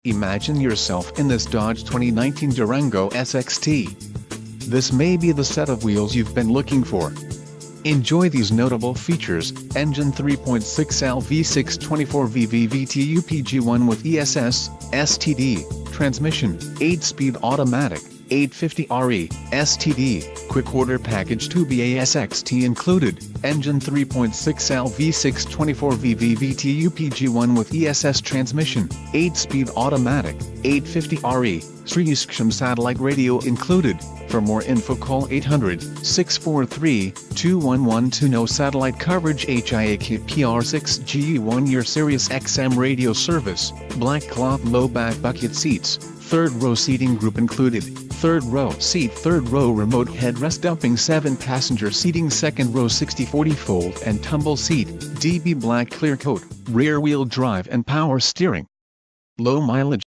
Imagine yourself in this Dodge 2019 Durango SXT. This may be the set of wheels you've been looking for. Enjoy these notable features: engine 3.6L V6 24V VVT UPG1 with ESS, STD, transmission, 8-speed automatic, 850RE, STD, quick order package 2BA SXT included, engine 3.6L V6 24V VVT UPG1 with ESS transmission, 8-speed automatic, 850RE, Sirius satellite radio included. For more info call 800-643-2112 to know satellite coverage. HIAKPR6G 1-year Sirius XM radio service, black cloth low back bucket seats, third row seating group included, third row seat, third row remote headrest dumping, 7-passenger seating, second row 60/40 fold and tumble seat, DB black clear coat, rear wheel drive and power steering. Low mileage